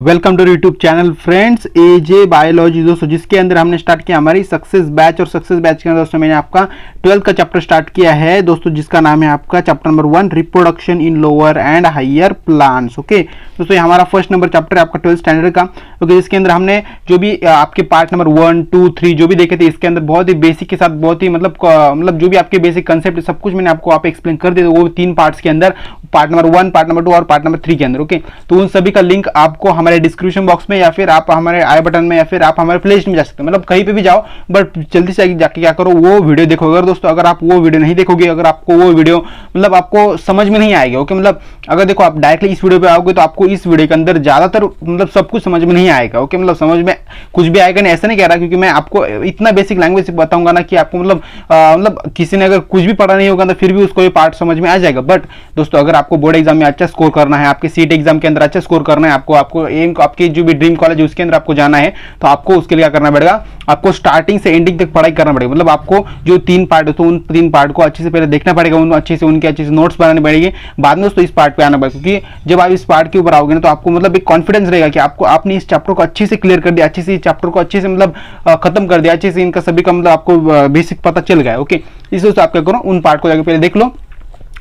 Welcome to YouTube channel friends AJ biology दोस्तों, जिसके अंदर हमने स्टार्ट किया हमारी सक्सेस बैच। और सक्सेस बैच के अंदर दोस्तों मैंने आपका 12th का चैप्टर स्टार्ट किया है दोस्तों, जिसका नाम है आपका chapter number 1 reproduction in lower and higher plants. Okay दोस्तों, ये हमारा फर्स्ट नंबर चैप्टर है आपका 12th स्टैंडर्ड का। ओके, जिसके अंदर हमने जो भी आपके पार्ट नंबर 1, 2, 3 जो भी देखे थे, इसके अंदर बहुत ही बेसिक के साथ बहुत ही मतलब जो भी आपके बेसिक कंसेप्ट सब कुछ मैंने आपको एक्सप्लेन कर दिया, वो 3 पार्ट्स के अंदर, पार्ट नंबर 1, पार्ट नंबर 2 और पार्ट नंबर 3 के अंदर। ओके, तो उन सभी का लिंक आपको हमारे डिस्क्रिप्शन बॉक्स में या फिर आप हमारे आई बटन में या फिर आप हमारे प्लेलिस्ट में जा सकते हैं, मतलब कहीं पे भी जाओ, बट जल्दी से जाके क्या करो, वो वीडियो देखो। अगर दोस्तों अगर आप वो वीडियो नहीं देखोगे, अगर आपको वो वीडियो मतलब आपको समझ में नहीं आएगा, ओके, मतलब अगर देखो आप डायरेक्टली इस वीडियो पे आओगे तो आपको इस वीडियो के अंदर ज्यादातर मतलब सब कुछ समझ में नहीं आएगा। ओके, मतलब समझ में कुछ भी आएगा नहीं, ऐसा नहीं कह रहा, क्योंकि मैं आपको इतना बेसिक लैंग्वेज बताऊंगा ना कि आपको मतलब किसी ने अगर कुछ भी पढ़ा नहीं होगा तो फिर भी उसको ये पार्ट समझ में आ जाएगा। बट दोस्तों अगर आपको बोर्ड एग्जाम में अच्छा स्कोर करना है, आपके सीट एग्जाम के अंदर अच्छा स्कोर करना है, आपको एम आपकी जो भी ड्रीम कॉलेज उसके अंदर आपको जाना है, तो आपको उसके लिए क्या करना पड़ेगा, आपको स्टार्टिंग से एंडिंग तक पढ़ाई करना पड़ेगा। मतलब आपको जो 3 पार्ट है तो उन 3 पार्ट को अच्छे से पहले देखना पड़ेगा, उन अच्छे से नोट्स बनाने पड़ेंगे, बाद में दोस्तों इस पार्ट पे आना पड़ेगा। क्योंकि जब आप इस पार्ट के ऊपर आओगे ना, तो आपको मतलब एक कॉन्फिडेंस रहेगा कि आपने इस चैप्टर को अच्छे से क्लियर कर दिया, अच्छे से इस चैप्टर को अच्छे से मतलब खत्म कर दिया, अच्छे से इनका सभी का मतलब आपको बेसिक पता चल गया। ओके, इसलिए आप क्या करो, उन पार्ट को जाकर पहले देख लो,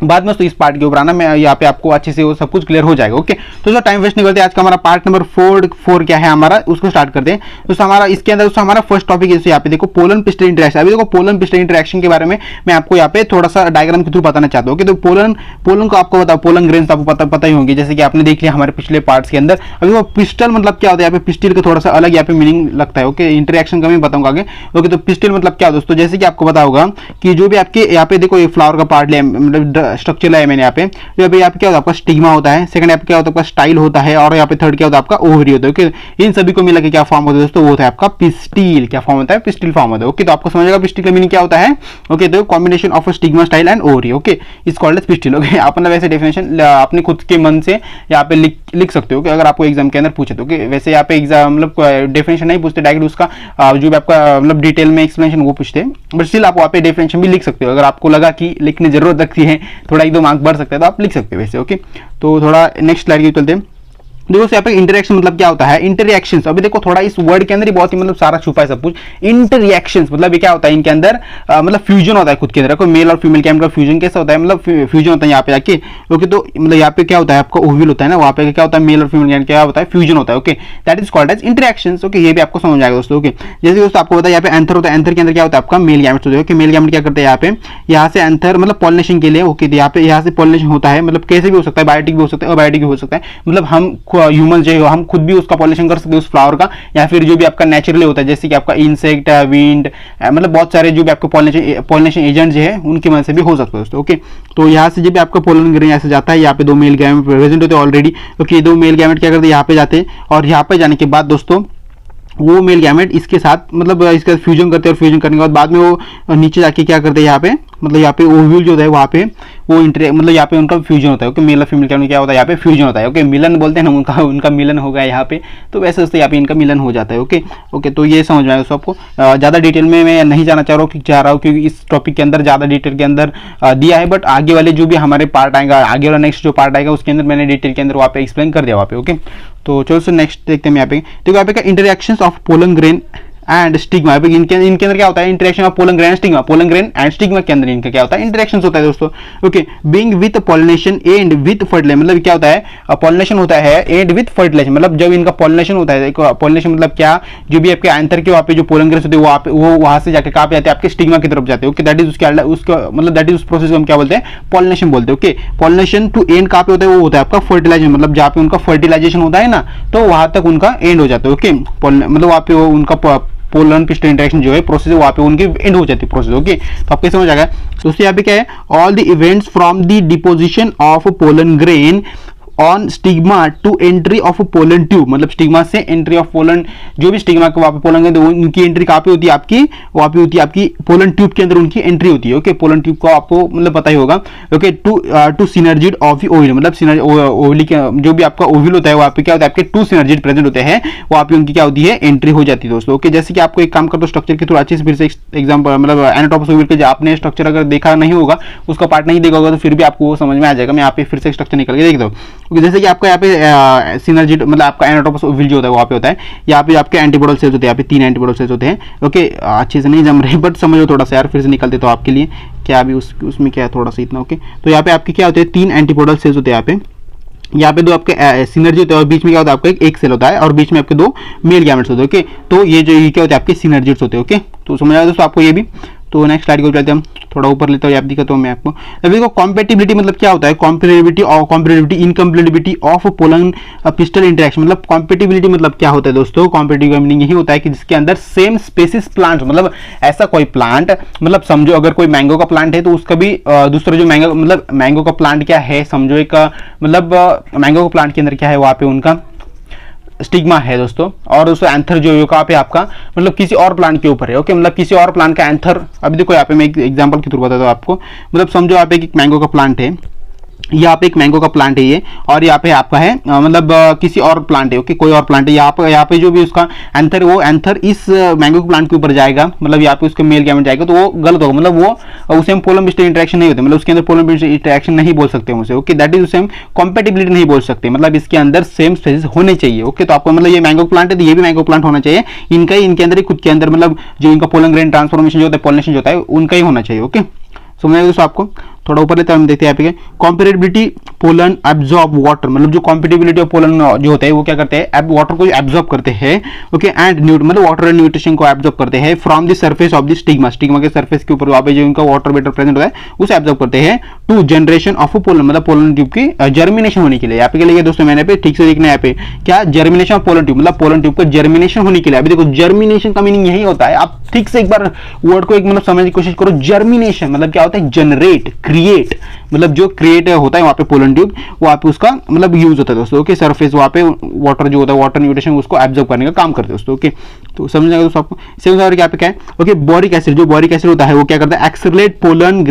बाद में तो इस पार्ट के ऊपर आना, मैं यहाँ पे आपको अच्छे से वो सब कुछ क्लियर हो जाएगा। ओके, तो टाइम वेस्ट नहीं करते, आज का हमारा पार्ट नंबर 4 क्या है हमारा, उसको स्टार्ट करते हैं। तो हमारा इसके अंदर हमारा फर्स्ट टॉपिक है, यहाँ पे देखो पोलन पिस्टन इंटरेक्शन। अभी देखो पोलन पिस्टन इंटरेक्शन के बारे में मैं आपको यहाँ पे थोड़ा सा डायग्राम के थ्रू बताना चाहता हूँ। तो पोलन को आपको बताओ, पोलन ग्रेन्स आपको पता ही होंगे, जैसे कि आपने देख लिया हमारे पिछले पार्ट्स के अंदर। अभी वो पिस्टल मतलब क्या होता है, यहाँ पे पिस्टल का थोड़ा सा अलग यहाँ पे मीनिंग लगता है। ओके, इंटरेक्शन का मैं बताऊंगा आगे। ओके, तो पिस्टल मतलब क्या दोस्तों, जैसे कि आपको पता होगा कि जो भी आपके यहाँ पे देखो ये फ्लावर का पार्ट लिया, मतलब स्ट्रक्चर है मैंने यहाँ पे क्या होता है आपका स्टिग्मा होता है, सेकंड यहाँ पे क्या होता है आपका स्टाइल होता है, और यहाँ पे थर्ड क्या होता है आपका ओवरी होता है। ओके, इन सभी को मिला के क्या फॉर्म होता है दोस्तों, वो होता है आपका पिस्टिल। क्या फॉर्म होता है, पिस्टिल फॉर्म होता है। ओके, तो आपको समझेगा पिस्टिल का मीनिंग क्या होता है। ओके, तो combination of stigma, style and ovary. Okay, is called as pistil. Okay, आप मतलब वैसे डेफिनेशन अपने खुद के मन से यहाँ पे लिख सकते हो, अगर आपको एग्जाम के अंदर पूछे तो। ओके, वैसे यहाँ पे एग्जाम मतलब डेफिनेशन नहीं पूछते, डायरेक्ट उसका जो भी आपका मतलब डिटेल में एक्सप्लेनेशन वो पूछते हैं, बट स्टिल आप वहाँ पे डेफिनेशन भी लिख सकते हो। अगर आपको लगा कि लिखने की जरूरत लगती है, थोड़ा 1-2 मार्क बढ़ सकता है, तो आप लिख सकते हो वैसे। ओके, तो थोड़ा नेक्स्ट स्लाइड की चलते हैं। देखो यहाँ पे इंटरेक्शन मतलब क्या होता है, इंटररिएक्शंस। अभी देखो थोड़ा इस वर्ड के अंदर ही बहुत ही मतलब सारा छुपा है सब कुछ। इंटररिएक्शंस मतलब ये क्या होता है, इनके अंदर मतलब फ्यूजन होता है खुद के अंदर। कोई मेल और फीमेल केमिकल फ्यूजन कैसा होता है, मतलब फ्यूजन होता है यहाँ पे जाके। ओके, तो मतलब यहाँ पे क्या होता है आपका ओव्यूल होता है ना, वहाँ पे क्या होता है मेल और फीमेल क्या होता है, फ्यूजन होता है। Okay, that is called as interactions. Okay, ये भी आपको समझ आएगा दोस्तों। ओके, जैसे दोस्तों आपको पता है यहाँ पे एंथर होता है, एंथर के अंदर क्या होता है आपका मेल गैमेट्स होते हैं। ओके, मेल गैमेट क्या करते हैं यहाँ पे, यहाँ से एंथर मतलब पॉलिनेशन के लिए। ओके, यहाँ से पॉलिनेशन होता है, मतलब कैसे भी हो सकता है, बायोटिक भी हो सकता है, अबायोटिक भी हो सकता है। मतलब हम ह्यूमन जो हम खुद भी उसका पॉलिनेशन कर सकते हैं उस फ्लावर का, या फिर जो भी आपका नेचुरली होता है, जैसे कि आपका इंसेक्ट, विंड, मतलब बहुत सारे जो भी आपके पॉलिनेशन एजेंट जो है उनकी मदद से भी हो सकता है दोस्तों। ओके, तो यहाँ से जब भी आपका पोलन ग्रेन यहाँ से जाता है, यहाँ पे 2 मेल गैमेट प्रेजेंट होते हैं ऑलरेडी। ओके, 2 मेल गैमेट क्या करते हैं, यहाँ पे जाते हैं, और यहाँ पे जाने के बाद दोस्तों वो मेल गैमेट इसके साथ मतलब इसका फ्यूजन करते हैं, और फ्यूजन करने के बाद में वो नीचे जाके क्या करते हैं यहाँ पे, मतलब यहाँ पे ओव्यूल जो है वहाँ पे वो मतलब यहाँ पे उनका फ्यूजन होता है। ओके, मेल और फीमेल का क्या होता है, यहाँ पे फ्यूजन होता है। ओके, मिलन बोलते हैं ना, उनका मिलन हो गया यहाँ पे, तो वैसे दोस्तों यहाँ पे इनका मिलन हो जाता है। ओके, तो ये समझ में आया दोस्तों आपको। ज़्यादा डिटेल में मैं नहीं जाना चाह रहा हूँ क्योंकि इस टॉपिक के अंदर ज़्यादा डिटेल के अंदर दिया है, बट आगे वाले जो भी हमारे पार्ट आएगा, आगे वाला नेक्स्ट जो पार्ट आएगा उसके अंदर मैंने डिटेल के अंदर वहाँ पे एक्सप्लेन कर दिया वहाँ पे। ओके, तो चलो सर नेक्स्ट देखते हैं यहाँ पे। देखो यहाँ पे interactions of pollen grain and stigma. इनके अंदर क्या होता है, interaction of pollen grain stigma. Pollen grain and stigma के अंदर इनका क्या होता है, इंटरेक्शन होता है दोस्तों। Okay, being with pollination and with fertilisation, मतलब क्या होता है, पॉलिनेशन होता है एंड विद फर्टिलाइजेशन। मतलब जब इनका पॉलिनेशन होता है, पॉलिनेशन मतलब क्या, जो भी आपके एंथर के वहाँ पे जो पोलन ग्रेन्स होते हैं वो वहां से जाके कहाँ पे जाते हैं, आपके स्टिग्मा की तरफ जाते हैं। ओके, दैट इज उसका मतलब दैट इज उस प्रोसेस को हम क्या बोलते हैं, पॉलिनेशन बोलते हैं। ओके, पॉलिनेशन टू एंड कहाँ पे होता है, वो होता है आपका फर्टिलाइजेशन। मतलब जहाँ पे उनका फर्टिलाइजेशन होता है ना, तो वहां तक उनका एंड हो जाता है। ओके, मतलब वहाँ पे उनका पोलन पिस्टन इंटरेक्शन जो है प्रोसेस वहाँ पे उनकी एंड हो जाती है प्रोसेस। ओके, तो आपको समझ आ गया दोस्तों। यहाँ पे क्या है, all the events from the deposition of pollen grain on stigma to entry of pollen tube. मतलब स्टिग्मा से एंट्री ऑफ पोलन, जो भी स्टिग्मा के वहाँ पे पोलन ग्रेन उनकी एंट्री कहाँ पे होती है आपकी, वहाँ पे होती है आपकी पोलन ट्यूब के अंदर उनकी एंट्री होती है। ओके, पोलन ट्यूब को आपको मतलब पता ही होगा। Okay, to synergid of ovule, मतलब ओविल जो भी आपका ओविल होता है वहाँ पे क्या होता है, आपके 2 सिनर्जिड प्रेजेंट होते हैं, वहाँ पे उनकी क्या होती है, एंट्री हो जाती है दोस्तों। ओके, जैसे कि आपको एक काम कर दो स्ट्रक्चर के थ्रू अच्छे से फिर से एग्जाम्पल, मतलब एनाटॉमी ओविल के आपने स्ट्रक्चर अगर देखा नहीं होगा, उसका पार्ट नहीं देखा होगा, तो फिर भी आपको वो समझ में आ जाएगा। मैं यहाँ पे फिर से स्ट्रक्चर निकल के देख दो। जैसे कि आपका यहाँ पे सिनर्जी मतलब आपका एनाटोमस ओवल जो होता है वहाँ पे होता है, यहाँ पे आपके एंटीबॉडल सेल्स होते हैं, यहाँ पे 3 एंटीबॉडल सेल्स होते हैं। ओके, अच्छे से नहीं जम रहे बट समझो थोड़ा सा यार, फिर से निकलते तो आपके लिए क्या अभी उसमें क्या है थोड़ा सा इतना। ओके, तो यहाँ पे आपके क्या होते हैं, 3 एंटीबॉडल सेल्स होते हैं यहाँ पे 2 आपके सिनर्जी होते हैं, और बीच में क्या होता है आपका एक सेल होता है, और बीच में आपके 2 मेल गैमेट्स होते हैं। ओके, तो ये जो ये क्या होते हैं आपके सिनर्जिट्स होते हैं। ओके, तो समझ आया दोस्तों आपको ये भी। तो नेक्स्ट स्लाइड को चलते हैं हम, थोड़ा ऊपर लेता हूँ, यहाँ दिखाता हूँ मैं आपको। अभी देखो कॉम्पेटिबिलिटी मतलब क्या होता है, कॉम्पेटिबिलिटी और compatibility incompatibility of pollen pistol interaction. मतलब कॉम्पेटिबिलिटी मतलब क्या होता है दोस्तों, कॉम्पेटिबिलिटी का मीनिंग यही होता है कि जिसके अंदर सेम स्पेसिस प्लांट, मतलब ऐसा कोई प्लांट, मतलब समझो अगर कोई मैंगो का प्लांट है तो उसका भी दूसरा जो मैंगो मतलब मैंगो का प्लांट क्या है, समझो एक मतलब मैंगो का प्लांट के अंदर क्या है, वहाँ पे उनका स्टिग्मा है दोस्तों, और उस एंथर जो कहाँ पे आपका मतलब किसी और प्लांट के ऊपर है। ओके, मतलब किसी और प्लांट का एंथर। अभी देखो यहाँ पे मैं एक एग्जांपल के थ्रू बताता हूँ आपको। मतलब समझो यहाँ पे एक मैंगो का प्लांट है, यहाँ पे एक मैंगो का प्लांट है ये, और यहाँ पे आपका है मतलब किसी और प्लांट है। ओके, कोई और प्लांट है, यहाँ पे जो भी उसका एंथर, वो एंथर इस मैंगो के प्लांट के ऊपर जाएगा, मतलब यहाँ पे उसका मेल गैमेट जाएगा, तो वो गलत होगा, मतलब वो उसे हम पोलन पिस्टल इंटरेक्शन नहीं होते, मतलब उसके अंदर पोलन पिस्टल इंटरेक्शन नहीं बोल सकते उसे। ओके, दैट इज उसे हम कॉम्पेटिबिलिटी नहीं बोल सकते, मतलब इसके अंदर सेम स्पेसिस होने चाहिए। ओके, तो आपको मतलब ये मैंगो प्लांट है तो ये भी मैंगो प्लांट होना चाहिए, इनके अंदर ही खुद के अंदर मतलब जो इनका पोलन ग्रेन ट्रांसफॉर्मेशन जो होता है, पॉलिनेशन जो होता है, उनका ही होना चाहिए। ओके, समझ दोस्तों आपको। थोड़ा ऊपर लेते हैं हम, देखते हैं यहाँ पे कॉम्पेटिबिलिटी पोलन एब्जॉर्ब वाटर, मतलब जो कॉम्पेटिबिलिटी ऑफ पोलन जो होते हैं वो क्या करते हैं, वाटर को एब्जॉर्ब करते हैं। ओके, एंड मतलब वाटर एंड न्यूट्रिशन को एब्जॉर्ब करते हैं from the surface of the stigma, stigma के सरफेस के ऊपर वहाँ पे जो इनका वाटर वेटर प्रेजेंट होता है उसे एब्जॉर्ब करते हैं टू जनरेशन ऑफ पोलन, मतलब पोलन ट्यूब की जर्मिनेशन होने के लिए। यहाँ पे क्या लिखा दोस्तों मैंने पे, ठीक से देखना है यहाँ पे क्या, जर्मिनेशन ऑफ पोलन ट्यूब, मतलब पोलन ट्यूब का जर्मिनेशन होने के लिए। अभी देखो जर्मिनेशन का मीनिंग यही होता है, आप ठीक से एक बार वर्ड को एक मतलब समझने की कोशिश करो। जर्मिनेशन मतलब क्या होता है, जनरेट, क्रिएट, मतलब जो क्रिएट होता है वहाँ पे पोलन ट्यूब, वहाँ पे उसका मतलब यूज होता है दोस्तों। ओके, सरफेस वहाँ पे वाटर जो होता है, वाटर न्यूट्रिशन उसको एब्जॉर्ब करने का काम करते हैं दोस्तों। ओके, तो समझ जाएगा दोस्तों आपको। सेकंड और क्या पे क्या है, ओके, बोरिक एसिड, जो बोरिक एसिड होता है वो क्या करता है, एक्सेलरेट पोलन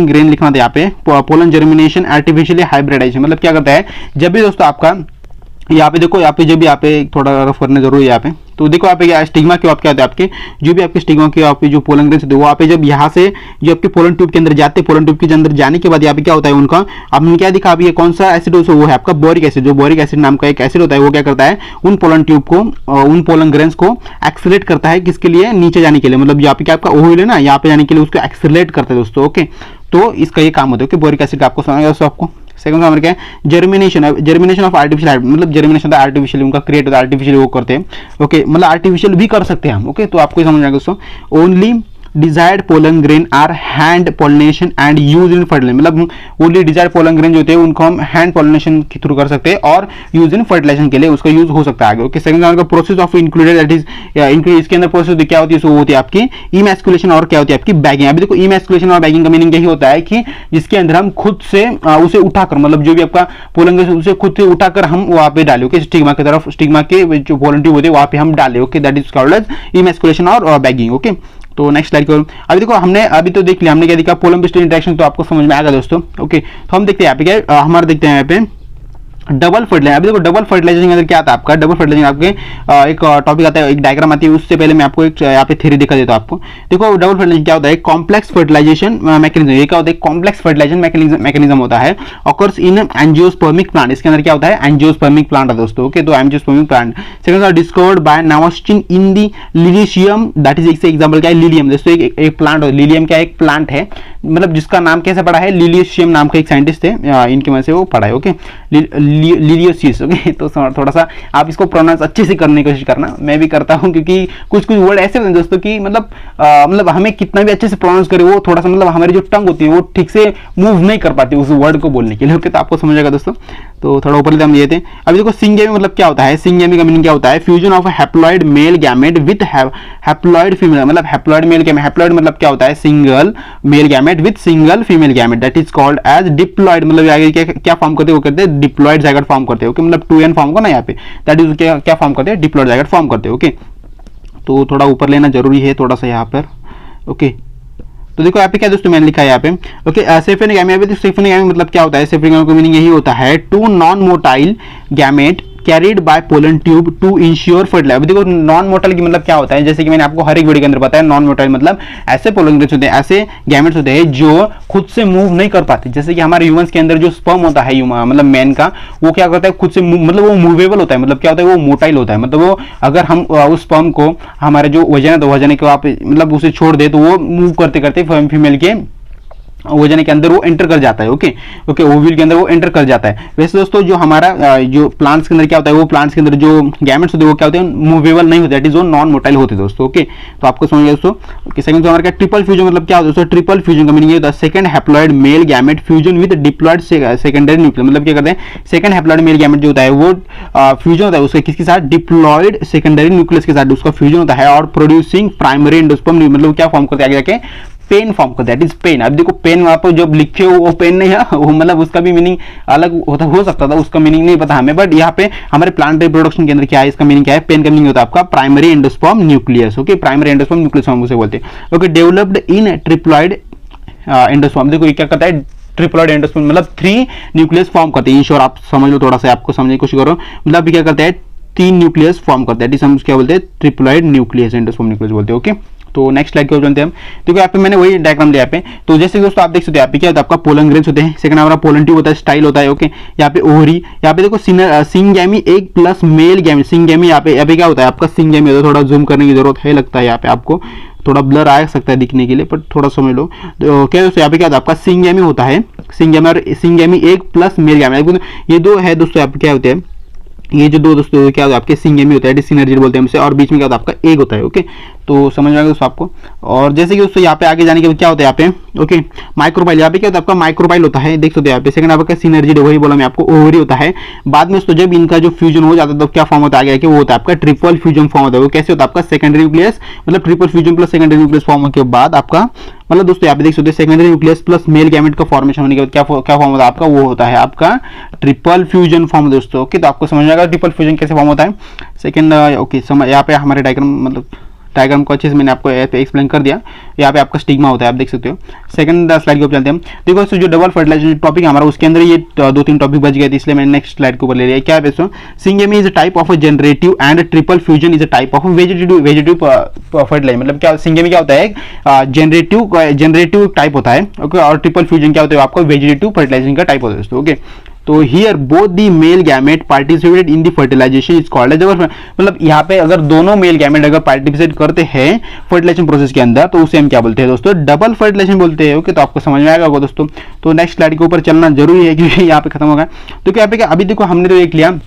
ग्रेन लिखना था यहाँ पे, पोलन जर्मिनेशन आर्टिफिशियली हाइब्रिडाइजेशन, मतलब क्या करता है, जब भी दोस्तों आपका यहाँ पे देखो, यहाँ पे जब भी यहाँ पे थोड़ा रफ करना जरूरी है यहाँ पे, तो देखो यहाँ पे क्या स्टिग्मा के आप क्या होता है आपके, जो भी आपके स्टिग्मा के आप जो पोलन ग्रेन्स होते हैं वो यहाँ पे जब यहाँ से जो आपके पोलन ट्यूब के अंदर जाते हैं, पोलन ट्यूब के अंदर जाने के बाद यहाँ पे क्या होता है उनका, आपने क्या दिखा अभी, कौन सा एसिड वो है आपका बोरिक एसिड। जो बोरिक एसिड नाम का एक एसिड होता है वो क्या करता है, उन पोलन ट्यूब को, उन पोलन ग्रेन्स को एक्सेलरेट करता है, किसके लिए, नीचे जाने के लिए, मतलब यहाँ पे क्या आपका ओइल है ना, यहाँ पे जाने के लिए उसको एक्सेलरेट करता है दोस्तों। ओके, तो इसका ये काम होता है। बोरिक एसिड आपको समझ दोस्तों आपको। सेकंड नंबर क्या है, जर्मिनेशन ऑफ आर्टिफिशियल, मतलब जर्मिनेशन आर्टिफिशियल उनका क्रिएट होता है, आर्टिफिशियल वो करते हैं। ओके, मतलब आर्टिफिशियल भी कर सकते हैं हम। ओके, तो आपको समझ आएगा दोस्तों। Only desired pollen grain are hand pollination and use in fertilisation, मतलब ओनली डिजायर्ड पोलन ग्रेन जो होते हैं उनको हम हैंड पॉलिनेशन के थ्रू कर सकते हैं और यूज इन फर्टिलाइजेशन के लिए उसका यूज हो सकता है आगे। ओके, सेकंड नंबर का process of included, that is इसके अंदर प्रोसेस क्या होती है, वो होती है आपकी इमैस्कुलेशन और क्या होती है आपकी बैगिंग। अभी देखो इमैस्कुलेशन और बैगिंग का मीनिंग यही होता है कि जिसके अंदर हम खुद से उसे उठाकर, मतलब जो भी आपका पोलन ग्रेन उसे खुद से उठाकर हम वहां पे डाले। ओके, स्टिग्मा की तरफ, स्टिग्मा के जो पोलन ट्यूब होते हैं वहां पे हम डाले। Okay, that is called as emasculation और बैगिंग। ओके, तो नेक्स्ट स्लाइड करो। अभी देखो हमने अभी तो देख लिया, हमने क्या देखा, पोलन पिस्टल इंटरेक्शन, तो आपको समझ में आएगा दोस्तों। ओके, तो हम देखते हैं यहाँ पे क्या, हमारे देखते हैं यहाँ पे डबल फर्टिलाइजेशन। अभी देखो डबल फर्टिलाइजेशन के अंदर क्या आता है आपका, डबल फर्टिलाइजेशन आपके एक टॉपिक आता है, एक डायग्राम आती है, उससे पहले मैं आपको एक यहाँ पे थ्योरी दिखा देता हूँ आपको। देखो डबल फर्टिलाइजेशन क्या होता है, कॉम्प्लेक्स फर्टिलाइजेशन मैकेनिज्म। ये क्या होता है, कॉम्प्लेक्स फर्टिलाइजेशन मैकेनिज्म होता है, ऑकर्स इन एंजियोस्पर्मिक प्लांट। इसके अंदर क्या होता है, एंजियोस्पर्मिक प्लांट है दोस्तों। ओके, तो angiospermic plant second are discovered by Nawaschin in the liliaceum, that is एक एग्जांपल क्या है, लिलियम दोस्तों, एक प्लांट है, लिलियम क्या एक प्लांट है, मतलब जिसका नाम कैसे पड़ा है, लिलिशियम नाम का एक साइंटिस्ट थे, इनकी वजह से वो पढ़ा है। ओके, लिलियोसिस। ओके, तो थोड़ा सा आप इसको प्रोनाउंस अच्छे से करने की कोशिश करना, मैं भी करता हूँ, क्योंकि कुछ वर्ड ऐसे होते हैं दोस्तों कि मतलब हमें कितना भी अच्छे से प्रोनाउंस करे वो थोड़ा सा मतलब हमारी जो टंग होती है वो ठीक से मूव नहीं कर पाती उस वर्ड को बोलने के लिए। ओके, तो आपको समझ आएगा दोस्तों। तो थोड़ा ऊपर हम ये थे। अभी देखो सिंगेमी मतलब क्या होता है, सिंगेमी का मीनिंग क्या होता है, fusion of haploid male gamete with haploid female, मतलब हैप्लॉइड मेल गैमेट, हैप्लॉइड मतलब क्या होता है, single male gamete with single female gamete, that is called as diploid, मतलब आगे क्या फॉर्म करते हैं, वो कहते हैं डिप्लॉइड जाइगोट फॉर्म करते हैं। ओके, मतलब 2n फॉर्म का ना यहाँ पे, दैट इज क्या फॉर्म करते हैं, डिप्लॉइड जाइगोट फॉर्म करते हैं। ओके, तो थोड़ा ऊपर लेना जरूरी है थोड़ा सा यहाँ पर। ओके, तो देखो यहाँ पे क्या दोस्तों मैंने लिखा है यहाँ पे। ओके, सेफेनोगैमी, सेफेनोगैमी मतलब क्या होता है, सेफेनोगैमी का मीनिंग यही होता है, two non motile gamete carried by pollen tube to ensure fertiliser. देखो नॉन मोटाइल की मतलब क्या होता है, जैसे कि मैंने आपको हर एक वीडियो के अंदर बताया, नॉन मोटाइल मतलब ऐसे पोलन ग्रेन्स होते हैं, ऐसे गैमेट्स होते हैं जो खुद से मूव नहीं कर पाते। जैसे कि हमारे ह्यूमंस के अंदर जो स्पर्म होता है मतलब मैन का, वो क्या करता है खुद से मतलब वो मूवेबल होता है, मतलब क्या होता है वो मोटाइल होता है, मतलब वो अगर हम उस स्पर्म को हमारे जो वजन है, तो वजन को आप मतलब उसे छोड़ दे तो वो मूव करते करते फीमेल के ओवरी के अंदर वो एंटर कर जाता है। ओके ओव्यूल के अंदर वो एंटर कर जाता है। वैसे दोस्तों जो हमारा जो प्लांट्स के अंदर क्या होता है, वो प्लांट्स के अंदर जो गैमेट्स होते हैं वो क्या होते हैं, मूवेबल नहीं होते, दैट इज वो नॉन मोटाइल होते हैं दोस्तों। ओके तो आपको समझ गया दोस्तों। ओके सेकंड हमारा क्या ट्रिपल फ्यूजन मतलब क्या होता है दोस्तों, ट्रिपल फ्यूजन का मीनिंग ये होता है second haploid male gamete fusion with diploid secondary nucleus. मतलब क्या करते हैं, सेकंड हैप्लॉइड मेल गैमेट जो होता है वो फ्यूजन होता है उसके किसके साथ, डिप्लॉइड सेकेंडरी न्यूक्लियस के साथ उसका फ्यूजन होता है और प्रोड्यूसिंग प्राइमरी एंडोस्पर्म, मतलब क्या फॉर्म करते हैं आगे जाके, पेन फॉर्म करता है, दैट इज पेन। अब देखो पेन आप जब लिखे हो वो पेन नहीं है, वो मतलब उसका भी मीनिंग अलग होता हो सकता था, उसका मीनिंग नहीं पता हमें, बट यहाँ पे हमारे प्लांट रिप्रोडक्शन के अंदर क्या है, इसका मीनिंग क्या है, पेन का मीनिंग होता है आपका primary endosperm nucleus. Okay primary endosperm nucleus हम उसे बोलते हैं। Okay developed in triploid endosperm, देखो ये क्या करता है, ट्रिप्लॉइड एंडोस्पर्म मतलब 3 न्यूक्लियस फॉर्म करते हैं। इंश्योर आप समझ लो, थोड़ा सा आपको समझने की कोशिश करो, मतलब क्या करता है 3 न्यूक्लियस फॉर्म करता है, हम क्या बोलते हैं, ट्रिप्लॉइड न्यूक्लियस एंडोस्पर्म न्यूक्लियस बोलते हैं। ओके तो नेक्स्ट स्लाइड की ओर चलते हैं हम। देखो यहाँ पे मैंने वही डायग्राम दिया पे, तो जैसे दोस्तों आप देख सकते हो यहाँ पे क्या होता है, आपका पोलन ग्रेन्स होते हैं, सेकंड हमारा पोलन ट्यूब होता है, स्टाइल होता है। ओके यहाँ पे ओवरी, यहाँ पे देखो सिंगैमी एक प्लस मेल गैमी, सिंगैमी यहाँ पे क्या होता है आपका, सिंगैमी होता है, थोड़ा जूम करने की जरूरत है लगता है, यहाँ पे आपको थोड़ा ब्लर आ सकता है दिखने के लिए, पर थोड़ा समझ लो। तो क्या दोस्तों यहाँ पे क्या होता है आपका सिंगैमी होता है, सिंगैमी और सिंगैमी एक प्लस मेल गैमी, ये दो है दोस्तों यहाँ पे क्या होते हैं, ये जो दो दोस्तों क्या होता है आपके सिंगेमी होता है, डिसिनर्जी बोलते हैं हमसे, और बीच में क्या होता है आपका एग होता है। ओके तो समझ में आ गया दोस्तों आपको। और जैसे कि दोस्तों यहाँ पे आगे जाने के बाद क्या होता है यहाँ पे, ओके माइक्रोबाइल, यहाँ पे क्या होता है आपका माइक्रोबाइल होता है, देख सकते हैं यहाँ पे। सेकंड आपका सिनर्जी, वही बोला मैं आपको, ओवरी होता है। बाद में दोस्तों जब इनका जो फ्यूजन हो जाता है तो क्या फॉर्म होता है, आगे वो होता है आपका ट्रिपल फ्यूजन फॉर्म होता है। वो कैसे होता है आपका, सेकेंडरी न्यूक्लियस मतलब triple fusion plus secondary nucleus form के बाद आपका, मतलब दोस्तों यहाँ पे देख सकते हैं secondary nucleus plus male gamete का फॉर्मेशन होने के बाद क्या फॉर्म होता है आपका, वो होता है आपका ट्रिपल फ्यूजन फॉर्म दोस्तों। ओके तो आपको समझ में आएगा ट्रिपल फ्यूजन कैसे फॉर्म होता है। सेकंड ओके समझ, यहाँ पे हमारे डायग्राम को अच्छे से मैंने आपको एक्सप्लेन कर दिया। यहाँ पे आपका स्टिग्मा होता है, आप देख सकते हो। सेकंड स्लाइड के ऊपर चलते हैं हम। देखो दोस्तों जो डबल फर्टिलाइजेशन टॉपिक हमारा, उसके अंदर ये 2-3 टॉपिक बच गए थे, इसलिए मैंने नेक्स्ट स्लाइड के ऊपर ले लिया। क्या है दोस्तों, syngamy is a type of a generative and triple fusion is a type of vegetative fertiliser. मतलब क्या सिंगेमी क्या होता है, जनरेटिव टाइप होता है। ओके और ट्रिपल फ्यूजन क्या होता है आपका, वेजिटेटिव फर्टिलाइजेशन का टाइप होता है दोस्तों। ओके तो here both the male gamete participated in the fertilisation is called as, मतलब यहाँ पे अगर दोनों मेल गैमेट अगर पार्टिसिपेट करते हैं फर्टिलाइजेशन प्रोसेस के अंदर तो उसे हम क्या बोलते हैं दोस्तों, डबल फर्टिलाइजेशन बोलते हैं। ओके तो आपको समझ में आएगा होगा दोस्तों। तो नेक्स्ट स्लाइड के ऊपर चलना जरूरी है क्योंकि यहाँ पे खत्म होगा। तो क्या पे अभी देखो हमने तो देख लिया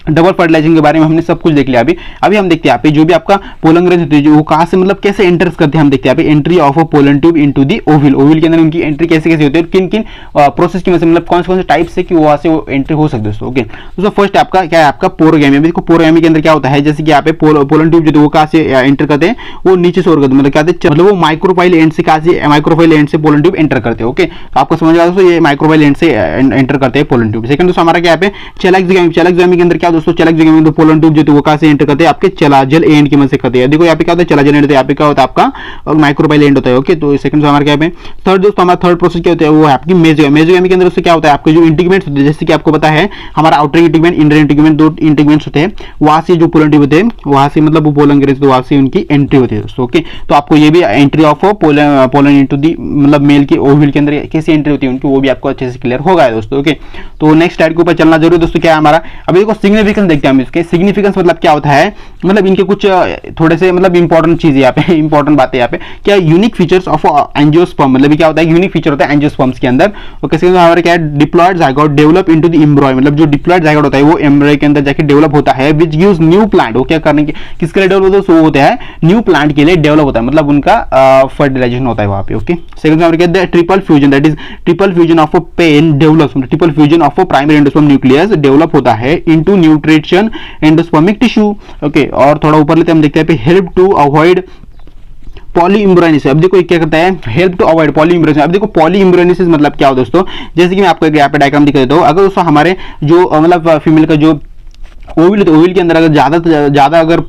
डबल फर्टिलाइजिंग के बारे में, हमने सब कुछ देख लिया। अभी हम देखते हैं यहाँ पे जो भी आपका पोलन ग्रेन्स होते हैं जो वो कहाँ से मतलब कैसे एंटर करते हैं, हम देखते हैं यहाँ पे entry of a pollen tube into the ovule. Ovule के अंदर उनकी एंट्री कैसे कैसे होती है, किन किन प्रोसेस की वजह से, मतलब कौन से टाइप से कि वहां से वो एंट्री हो सकती है दोस्तों। ओके दोस्तों फर्स्ट आपका क्या है आपका पोरोगैमी। देखो पोरोगैमी के अंदर क्या होता है, जैसे कि यहाँ पे पोलन ट्यूब जो वो कहाँ से एंटर करते हैं, वो नीचे से और करते हैं, मतलब क्या होता है, मतलब वो माइक्रोफाइल एंड से कहाँ से, माइक्रोफाइल एंड से पोलन ट्यूब एंटर करते हैं। ओके तो आपको समझ आ दोस्तों, ये माइक्रोफाइल एंड से एंटर करते हैं पोलन ट्यूब। सेकंड दोस्तों हमारा क्या है चैलेक्सोगैमी। चैलेक्सोगैमी के अंदर क्या दोस्तों, चैलेक्सोगैमी पोलन ट्यूब जो वो कहां से एंटर करते हैं, आपके चलाजल एंड की मदद से करते हैं। देखो यहाँ पे क्या होता है, चलाजल एंड, यहाँ पे क्या होता है आपका माइक्रोबाइल एंड होता है। ओके तो सेकंड हमारा क्या है। थर्ड दोस्तों हमारा थर्ड प्रोसेस क्या होता है, वो है आपकी मेसोगैमी। मेसोगैमी के अंदर उससे क्या होता है, आपके जो इंटीग्मेंट्स होते हैं, जैसे कि आपको पता है हमारा आउटर इंटीग्मेंट इंटर इंटीग्मेंट, दो इंटीग्मेंट्स होते हैं, वहां से जो पोलन ट्यूब होते हैं वहां से मतलब वो पोलन ग्रेन्स, वहां से उनकी एंट्री होती है दोस्तों। ओके तो आपको ये भी entry of pollen into the मतलब मेल की ओव्यूल के अंदर कैसी एंट्री होती है उनकी, वो भी आपको अच्छे से क्लियर होगा दोस्तों। ओके तो नेक्स्ट स्लाइड के ऊपर चलना जरूरी दोस्तों। क्या है हमारा, अभी देखो सिग्निफिकेंस देखते हैं हम इसके। सिग्निफिकेंस मतलब क्या होता है, मतलब इनके कुछ थोड़े से मतलब इंपॉर्टेंट चीज यहाँ पे इंपॉर्टेंट बातें यहाँ पे क्या, यूनिक फीचर्स ऑफ एंजियोस्पर्म, मतलब क्या होता है यूनिक फीचर होता है एंजियोस्पर्म्स के अंदर। और कैसे हमारे क्या है, diploid zygote develop into the embryo, मतलब जो डिप्लॉयड जाइगोट होता है वो एम्ब्रॉय के अंदर जाके डेवलप होता है, विच गिव्स न्यू प्लांट। वो क्या करने के किसके लिए डेवलप होता है, वो होता है न्यू प्लांट के लिए डेवलप होता है, मतलब उनका फर्टिलाइजेशन होता है वहां पे। ओके सेकंड हमारे क्या, triple fusion, that is triple fusion of a PEN develops, triple fusion of a primary endosperm nucleus develop होता है into nutrition endospermic tissue. Okay और थोड़ा ऊपर लेते हम देखते हैं हेल्प टू अवॉइड पॉलीइम्ब्रोनिसिस। अब देखो क्या करता है, हेल्प टू अवॉइड पॉलीइम्ब्रोनिसिस। अब देखो पॉलीइम्ब्रोनिसिस मतलब क्या हो दोस्तों, जैसे कि मैं आपको यहाँ पे डायग्राम दिखा देता हूँ। अगर दोस्तों हमारे जो मतलब फीमेल का जो ओविल, तो ओविल के अंदर अगर ज्यादा अगर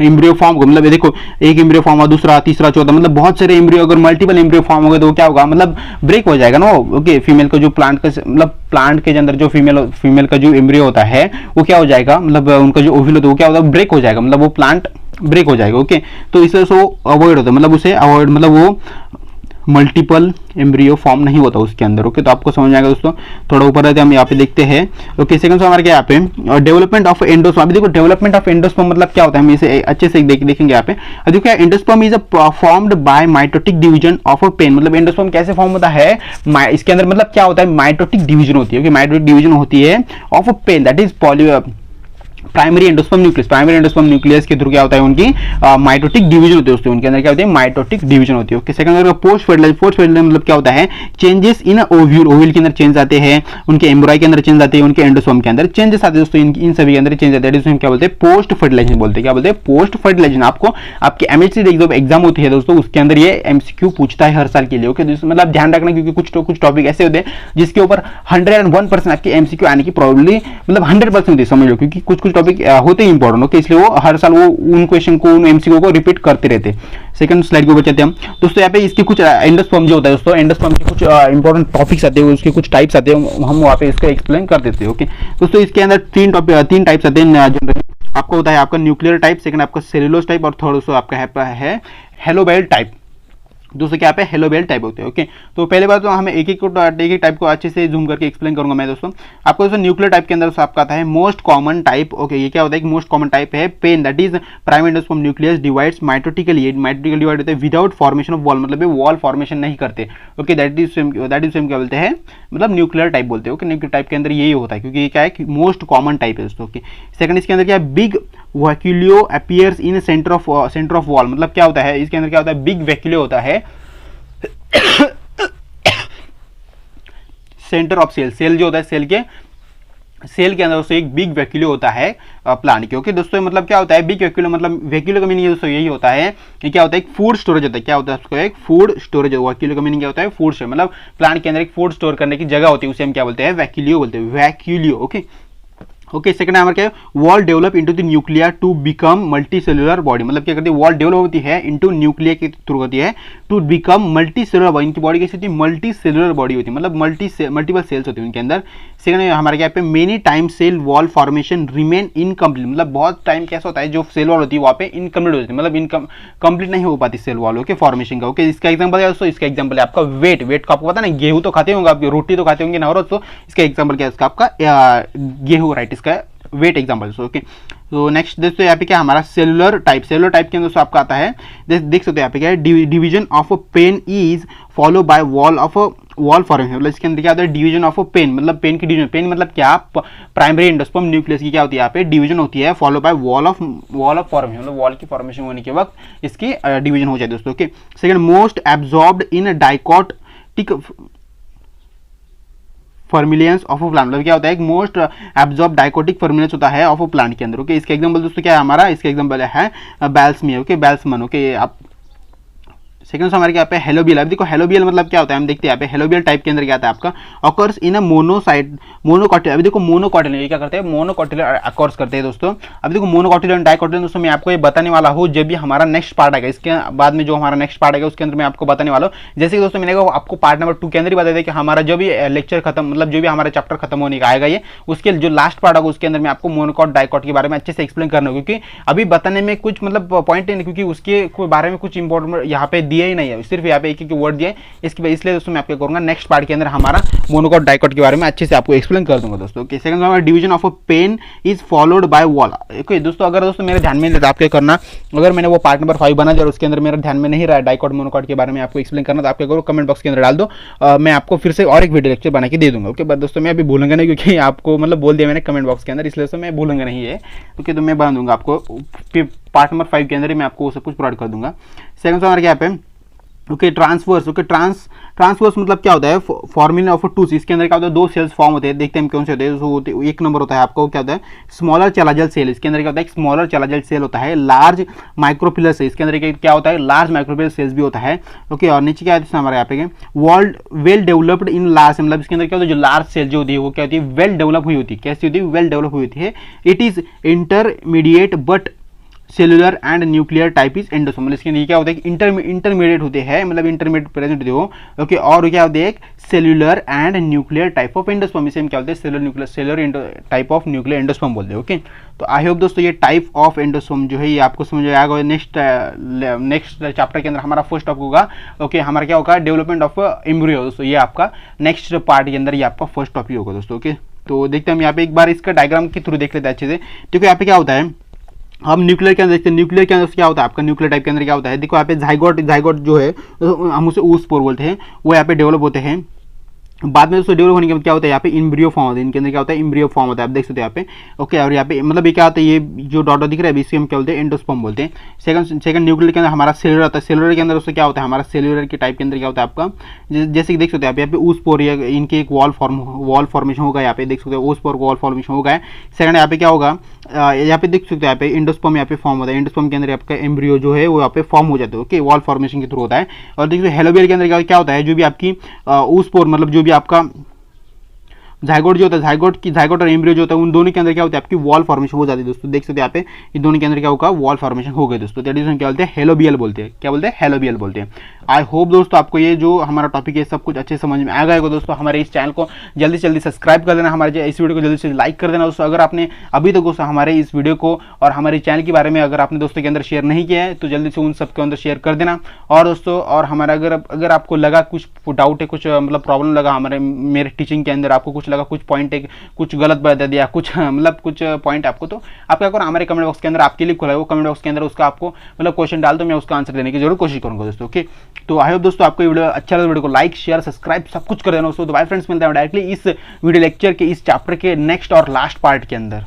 एम्ब्रियो फॉर्म हो, मतलब ये देखो एक एम्ब्रियो फॉर्म हुआ, दूसरा, तीसरा, चौथा, मतलब बहुत सारे एम्ब्रियो, अगर मल्टीपल एम्ब्रियो फॉर्म हो गए तो क्या होगा, मतलब ब्रेक हो जाएगा ना वो। ओके, फीमेल का जो प्लांट का, मतलब प्लांट के अंदर जो फीमेल का जो एम्ब्रियो होता है वो क्या हो जाएगा, मतलब उनका जो ओविल होता है वो क्या होगा, ब्रेक हो जाएगा, मतलब वो प्लांट ब्रेक हो जाएगा। ओके, तो इस वजह से वो अवॉइड होता है, मतलब उसे अवॉइड, मतलब वो मल्टीपल एम्ब्रियो फॉर्म नहीं होता उसके अंदर। ओके, तो आपको समझ आएगा दोस्तों। थोड़ा ऊपर रहते हम यहाँ पे देखते हैं। ओके, सेकंड सवाल हमारे क्या यहाँ पे, डेवलपमेंट ऑफ एंडोस्पर्म। अभी देखो डेवलपमेंट ऑफ एंडोस्पर्म मतलब क्या होता है, हम इसे अच्छे से देखेंगे यहाँ पे। देखो endosperm is formed by mitotic division of a PEN. मतलब एंडोस्पर्म कैसे फॉर्म होता है, इसके अंदर मतलब क्या होता है, माइटोटिक डिवीजन होती है। माइटोटिक डिवीजन होती है of a PEN, that is primary endosperm nucleus. Primary endosperm nucleus के थ्रू क्या होता है, उनकी माइटोटिक डिवीजन होती है, उसके उनके अंदर क्या होती है, माइटोटिक डिवीजन होती है। ओके, सेकंड अगर पोस्ट फर्टिलाइजेशन मतलब क्या होता है, चेंजेस इन ओव्यूल। ओव्यूल के अंदर चेंज आते हैं, उनके एम्ब्रॉय के अंदर चेंज आते हैं, उनके एंडोस्पर्म के अंदर चेंजेस आते हैं दोस्तों, इन सभी के अंदर चेंज आते हैं। क्या बोलते हैं, पोस्ट फर्टिलाइजेशन बोलते हैं। क्या बोलते हैं, पोस्ट फर्टिलाइजेशन। आपको आपके एमएचसी एग्जाम होती है दोस्तों, उसके अंदर ये एमसीक्यू पूछता है हर साल के लिए। ओके, मतलब ध्यान रखना, क्योंकि कुछ टॉपिक ऐसे होते हैं जिसके ऊपर 101% आपके एमसीक्यू आने की प्रोबेबिलिटी मतलब 100% होती है, समझ लो, क्योंकि कुछ टॉपिक होते हैं इंपॉर्टेंट। ओके, इसलिए वो हर साल वो उन क्वेश्चन को, उन एमसीक्यू को रिपीट करते रहते। सेकंड स्लाइड को बचाते हम दोस्तों। यहाँ पे इसके कुछ एंडोस्पर्म जो होता है दोस्तों, एंडोस्पर्म के कुछ इंपॉर्टेंट टॉपिक्स आते हैं, उसके कुछ टाइप्स आते हैं, हम वहाँ पे इसको एक्सप्लेन कर देते हैं। ओके दोस्तों, इसके अंदर तीन टाइप्स आते हैं जनरली। आपको होता है आपका न्यूक्लियर टाइप, सेकंड आपका सेलुलोज टाइप, और थर्ड दोस्तों आपका है हेलोबैल टाइप। दोस्तों क्या पे हेलोबैल टाइप होते हैं। ओके, तो पहले बार तो हमें एक एक टाइप को अच्छे से जूम करके एक्सप्लेन करूंगा मैं दोस्तों। आपको दोस्तों न्यूक्लियर टाइप के अंदर आपका आता है मोस्ट कॉमन टाइप। ओके, ये क्या होता है, मोस्ट कॉमन टाइप है PEN, that is primary endosperm nucleus divides mitotically divide होते हैं विदाउट फॉर्मेशन ऑफ वॉल, मतलब वॉल फॉर्मेशन नहीं करते। ओके, दैट इज सेम क्या बोलते हैं, मतलब न्यूक्लियर टाइप बोलते हैं। ओके, न्यूक्लियर टाइप के अंदर यही होता है, क्योंकि ये क्या है, मोस्ट कॉमन टाइप है दोस्तों। ओके, सेकंड इसके अंदर क्या है, big vacuole appears in centre of wall. मतलब क्या होता है, इसके अंदर क्या होता है, बिग वैक्यूलियो होता है सेंटर ऑफ सेल जो होता है, सेल के अंदर दोस्तों एक बिग वैक्यूलो होता है प्लांट के। ओके दोस्तों, मतलब क्या होता है बिग वैक्यूलो, मतलब वैक्यूलो का मीनिंग दोस्तों यही होता है कि क्या होता है, एक फूड स्टोरेज होता है। क्या होता है उसको, एक फूड स्टोरेज। वैक्यूलो का मीनिंग क्या होता है, फूड स्टोरेज, मतलब प्लांट के अंदर एक फूड स्टोर करने की जगह होती है, उसे हम क्या बोलते हैं, वैक्यूलियो बोलते हैं, वैक्यूलियो। ओके ओके, सेकंड नंबर क्या है, wall develop into the nuclear to become multi cellular body. मतलब क्या करती है, वॉल डेवलप होती है इनटू न्यूक्लियर के थ्रू होती है to become multi cellular body. इनकी बॉडी कैसी होती है, मल्टी सेलुलर बॉडी होती है, मतलब मल्टीपल सेल्स होती है उनके अंदर। सेकंड हमारे क्या पे, many time cell wall formation remain incomplete. मतलब बहुत टाइम कैसा होता है, जो सेल वॉल होती है वहाँ पे इनकम्प्लीट होती है, मतलब कंप्लीट नहीं हो पाती सेल वॉल। ओके, फॉर्मेशन का। ओके, इसका एग्जाम्पल है दोस्तों, इसका एग्जाम्पल है आपका वेट को आपको पता ना, गेहूं तो खाते होंगे आप, रोटी तो खाते होंगे ना, और तो इसका एग्जाम्पल क्या है, इसका आपका गेहूं, राइट, इसका वेट एग्जाम्पल। ओके, तो नेक्स्ट दोस्तों यहाँ पे क्या हमारा सेलुलर टाइप के अंदर दोस्तों आपका आता है, देख सकते हो यहाँ पे क्या है, division of a PEN is follow by wall formation. मतलब इसके अंदर क्या होता है, डिवीजन ऑफ अ पेन, मतलब पेन की डिवीजन, पेन मतलब क्या, प्राइमरी एंडोस्पर्म न्यूक्लियस की क्या होती है यहाँ पे डिवीजन होती है, follow by wall of formation, मतलब वॉल की फॉर्मेशन होने के वक्त इसकी डिवीजन हो जाए दोस्तों। Okay, second most absorbed in dicotic formulance of a plant. मतलब क्या होता है, एक मोस्ट एब्जॉर्ब डाइकोटिक फॉर्मुलेंस होता है ऑफ अ प्लांट के अंदर। ओके, इसका एग्जांपल दोस्तों क्या है हमारा, इसका एग्जांपल है बैल्समिया। ओके, बैल्समन। ओके, आप सेकंड हमारे क्या पे हेलोबियल। अब देखो हेलोबियल मतलब क्या होता है, हम देखते हैं यहाँ पे हेलोबियल टाइप के अंदर क्या आता है आपका, ऑकर्स इन अ मोनोकॉटिलर। अभी देखो मोनोकॉटिलर ये क्या करते हैं, मोनोकॉटिलर अकॉर्स करते हैं दोस्तों। अभी देखो मोनोकॉटिलर एंड डाइकोटिलर दोस्तों मैं आपको ये बताने वाला हूँ जब भी हमारा नेक्स्ट पार्ट आएगा, इसके बाद में जो हमारा नेक्स्ट पार्ट आएगा उसके अंदर मैं आपको बताने वाला हूँ। जैसे कि दोस्तों मैंने आपको पार्ट नंबर 2 के अंदर ही बता दिया कि हमारा जो भी लेक्चर खत्म, मतलब जो भी हमारा चैप्टर खत्म होने का आएगा, ये उसके जो लास्ट पार्ट होगा उसके अंदर मैं आपको मोनोकॉट डाइकोट के बारे में अच्छे से एक्सप्लेन करना होगा, क्योंकि अभी बताने में कुछ मतलब पॉइंट नहीं, क्योंकि उसके बारे में कुछ इंपॉर्टेंट यहाँ पे दिया ही नहीं है, सिर्फ यहाँ पे एक एक वर्ड दिया है। इसलिए दोस्तों मैं आपको करूंगा नेक्स्ट पार्ट के अंदर हमारा मोनोकॉट डाइकोट के बारे में अच्छे से आपको एक्सप्लेन कर दूंगा दोस्तों। ओके, सेकंड हमारा division of a PEN is followed by wall. Okay दोस्तों, अगर दोस्तों मेरे ध्यान में नहीं, आप क्या करना, अगर मैंने वो पार्ट नंबर 5 बना दिया और उसके अंदर मेरा ध्यान में नहीं रहा डाइकोट मोनोकॉट के बारे में आपको एक्सप्लेन करना, तो आप क्या करो, कमेंट बॉक्स के अंदर डाल दो, मैं आपको फिर से और एक वीडियो लेक्चर बना के दे दूंगा। ओके, बट दोस्तों मैं अभी भूलूंगा नहीं, क्योंकि आपको मतलब बोल दिया मैंने कमेंट बॉक्स के अंदर, इसलिए दोस्तों मैं भूलूंगा नहीं है। ओके, तो मैं बना दूंगा आपको पार्ट नंबर 5 के अंदर ही मैं आपको सब कुछ प्रोवाइड कर दूंगा। सेकंड हमारा क्या पे ओके ट्रांसवर्स, ओके ट्रांसवर्स मतलब क्या होता है, फॉर्मिंग ऑफ टू, इसके अंदर क्या होता है, दो सेल्स फॉर्म होते हैं, देखते हैं कौन से होते हैं। तो एक नंबर होता है आपका, वो क्या होता है, स्मॉलर चलाजल सेल, इसके अंदर क्या होता है, एक स्मॉलर चलाजल सेल होता है। लार्ज माइक्रोपिलर सेल, इसके अंदर क्या होता है, लार्ज माइक्रोपिलर सेल्स भी होता है। ओके, और नीचे क्या है हमारे यहाँ पे, world well developed in large, मतलब इसके अंदर क्या होता है, जो लार्ज सेल जो होती है वो क्या होती है, वेल डेवलप हुई होती है। कैसी होती है, वेल डेवलप हुई होती है। It is intermediate but cellular and nuclear type is endosome, मतलब इसके लिए क्या होता है कि इंटरमीडिएट होते हैं, मतलब इंटरमीडिएट प्रेजेंट होते हो। ओके, और क्या होते हैं, एक cellular and nuclear type of endosperm, इसे हम क्या बोलते हैं, cellular type of nuclear endosperm बोलते हैं। ओके, तो आई होप दोस्तों ये टाइप ऑफ एंडोस्पर्म जो है ये आपको समझ में आएगा। नेक्स्ट चैप्टर के अंदर हमारा फर्स्ट टॉपिक होगा। ओके, हमारा क्या होगा, डेवलपमेंट ऑफ एम्ब्रियो, दोस्तों ये आपका नेक्स्ट पार्ट के अंदर ये आपका फर्स्ट टॉपिक होगा दोस्तों। ओके, तो देखते हैं हम यहाँ पे एक बार इसका डायग्राम के थ्रू देख लेते हैं अच्छे से। देखो यहाँ पे क्या होता है, हम न्यूक्लियर के अंदर देखते हैं, न्यूक्लियर के अंदर क्या होता है आपका, न्यूक्लियर टाइप के अंदर क्या होता है, देखो यहाँ पे जाइगोट जो है हम उसे oospore बोलते हैं, वो यहाँ पे डेवलप होते हैं। बाद में दोस्तों डेवलप होने के बाद क्या होता है, यहाँ पे इम्ब्रियो फॉर्म होता है, इनके अंदर क्या होता है, इम्ब्रियो फॉर्म होता है, आप देख सकते हो यहाँ पे। ओके, और यहाँ पे मतलब ये क्या होता है, ये जो डॉट दिख रहा है इसके हम क्या बोलते हैं, एंडोस्पर्म बोलते हैं। सेकंड न्यूक्लियर के अंदर हमारा सेलुलर आता है, सेलुलर के अंदर उससे क्या होता है, हमारा सेलुलर के टाइप के अंदर क्या होता है आपका, जैसे कि देख सकते हो यहाँ पे oospore, इनके एक वॉल फॉर्मेशन होगा, यहाँ पे देख सकते हो oospore वॉल फॉर्मेशन होगा। सेकंड यहाँ पे क्या होगा, यहाँ पे देख सकते हो यहाँ पे एंडोस्पर्म यहाँ पे फॉर्म होता है, एंडोस्पर्म के अंदर आपका एम्ब्रियो जो है वो यहाँ पे फॉर्म हो जाता है। ओके, वॉल फॉर्मेशन के थ्रू होता है। और देखिए हेलोबियल के अंदर क्या होता है, जो भी आपकी oospore मतलब जो भी आपका जाइगोट जो होता है, जाइगोट और एम्ब्रियो जो होता है, उन दोनों के अंदर क्या होता है, आपकी वॉल फॉर्मेशन हो जाती है दोस्तों। देख सकते हैं यहाँ पे ये दोनों के अंदर क्या होगा, वॉल फॉर्मेशन हो गए दोस्तों। दैट इज क्या बोलते हैं, हेलोबियल बोलते हैं, क्या बोलते हैं, हेलोबियल बोलते हैं। आई होप दोस्तों आपको ये जो हमारा टॉपिक है सब कुछ अच्छे समझ में आ गया होगा दोस्तों। हमारे इस चैनल को जल्दी से जल्दी सब्सक्राइब कर देना, हमारे इस वीडियो को जल्दी से लाइक कर देना दोस्तों। अगर आपने अभी तक दोस्तों हमारे इस वीडियो को और हमारे चैनल के बारे में अगर आपने दोस्तों के अंदर शेयर नहीं किया है तो जल्दी से उन सबके अंदर शेयर कर देना। और दोस्तों और हमारा अगर आपको लगा कुछ डाउट है, कुछ मतलब प्रॉब्लम लगा हमारे मेरे टीचिंग के अंदर, आपको कुछ लगा, कुछ पॉइंट है, कुछ गलत बता दिया, कुछ मतलब कुछ पॉइंट आपको, तो आप क्या करो, हमारे कमेंट बॉक्स के अंदर आपके लिए खुला है, वो कमेंट बॉक्स के अंदर उसका आपको मतलब क्वेश्चन डाल दो, मैं उसका आंसर देने की जरूर कोशिश करूंगा दोस्तों। ओके, तो आई होप दोस्तों आपको वीडियो अच्छा लगा, वीडियो को लाइक शेयर सब्सक्राइब सब कुछ कर देना दोस्तों। तो बाय फ्रेंड्स, मिलते हैं डायरेक्टली इस वीडियो लेक्चर के इस चैप्टर के नेक्स्ट और लास्ट पार्ट के अंदर।